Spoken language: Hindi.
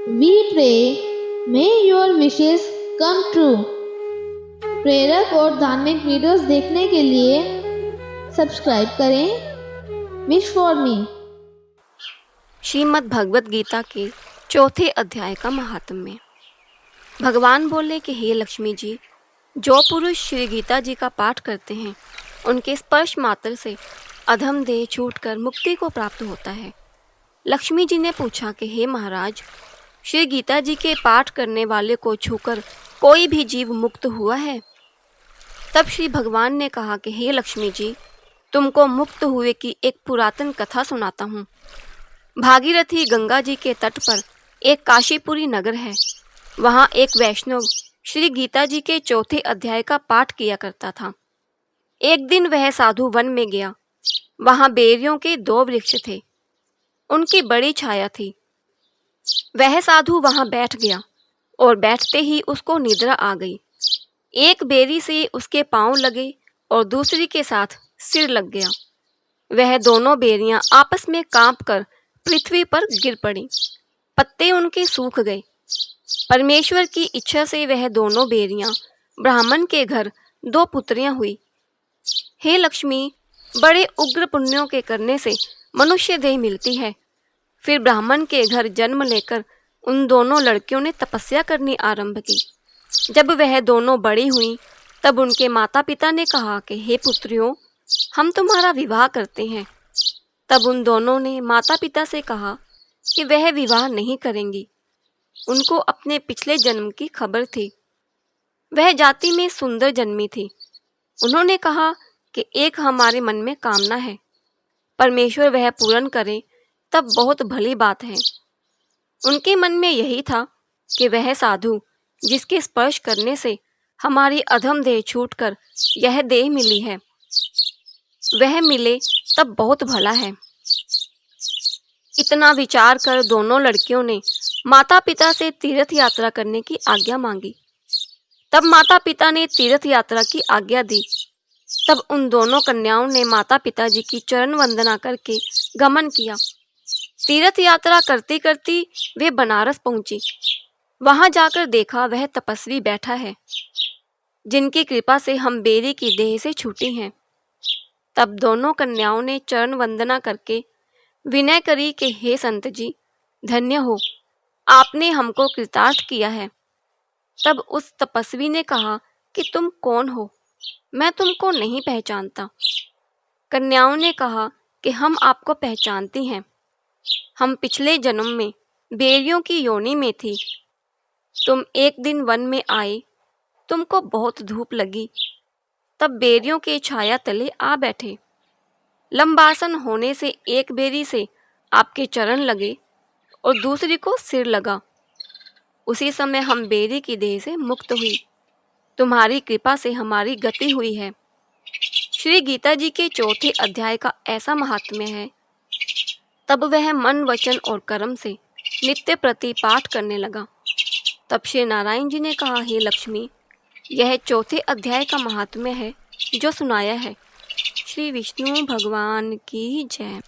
We pray, may your wishes come true. प्रेरक और धार्मिक वीडियोस देखने के लिए सब्सक्राइब करें wish for me. Shrimad Bhagavad Gita के चौथे अध्याय का महात्म्य। भगवान बोले कि हे लक्ष्मी जी, जो पुरुष श्री गीता जी का पाठ करते हैं उनके स्पर्श मात्र से अधम देह छूटकर मुक्ति को प्राप्त होता है। लक्ष्मी जी ने पूछा कि हे महाराज, श्री गीता जी के पाठ करने वाले को छूकर कोई भी जीव मुक्त हुआ है? तब श्री भगवान ने कहा कि हे लक्ष्मी जी, तुमको मुक्त हुए की एक पुरातन कथा सुनाता हूँ। भागीरथी गंगा जी के तट पर एक काशीपुरी नगर है। वहाँ एक वैष्णव श्री गीता जी के चौथे अध्याय का पाठ किया करता था। एक दिन वह साधु वन में गया। वहाँ बेरियों के 2 वृक्ष थे, उनकी बड़ी छाया थी। वह साधु वहाँ बैठ गया और बैठते ही उसको निद्रा आ गई। एक बेरी से उसके पांव लगे और दूसरी के साथ सिर लग गया। वह दोनों बेरियां आपस में कांपकर पृथ्वी पर गिर पड़ी। पत्ते उनके सूख गए। परमेश्वर की इच्छा से वह दोनों बेरियां ब्राह्मण के घर 2 पुत्रियां हुई। हे लक्ष्मी, बड़े उग्र पुण्यों के करने से मनुष्य देह मिलती है। फिर ब्राह्मण के घर जन्म लेकर उन दोनों लड़कियों ने तपस्या करनी आरंभ की। जब वह दोनों बड़ी हुईं, तब उनके माता पिता ने कहा कि हे पुत्रियों, हम तुम्हारा विवाह करते हैं। तब उन दोनों ने माता पिता से कहा कि वह विवाह नहीं करेंगी। उनको अपने पिछले जन्म की खबर थी। वह जाति में सुंदर जन्मी थी। उन्होंने कहा कि एक हमारे मन में कामना है, परमेश्वर वह पूर्ण करे तब बहुत भली बात है। उनके मन में यही था कि वह साधु जिसके स्पर्श करने से हमारी अधम देह छूटकर यह देह मिली है, वह मिले तब बहुत भला है। इतना विचार कर दोनों लड़कियों ने माता पिता से तीर्थ यात्रा करने की आज्ञा मांगी। तब माता पिता ने तीर्थ यात्रा की आज्ञा दी। तब उन दोनों कन्याओं ने माता पिता जी की चरण वंदना करके गमन किया। तीर्थ यात्रा करती करती वे बनारस पहुंची। वहां जाकर देखा वह तपस्वी बैठा है, जिनकी कृपा से हम बेरी की देह से छूटी हैं। तब दोनों कन्याओं ने चरण वंदना करके विनय करी कि हे संत जी, धन्य हो, आपने हमको कृतार्थ किया है। तब उस तपस्वी ने कहा कि तुम कौन हो? मैं तुमको नहीं पहचानता। कन्याओं ने कहा कि हम आपको पहचानती हैं। हम पिछले जन्म में बेरियों की योनि में थी। तुम एक दिन वन में आए, तुमको बहुत धूप लगी, तब बेरियों के छाया तले आ बैठे। लंबासन होने से एक बेरी से आपके चरण लगे और दूसरी को सिर लगा। उसी समय हम बेरी की देह से मुक्त हुई। तुम्हारी कृपा से हमारी गति हुई है। श्री गीता जी के चौथे अध्याय का ऐसा महात्म्य है। तब वह मन, वचन और कर्म से नित्य प्रति पाठ करने लगा। तब श्री नारायण जी ने कहा, हे लक्ष्मी, यह चौथे अध्याय का महात्म्य है जो सुनाया है। श्री विष्णु भगवान की जय।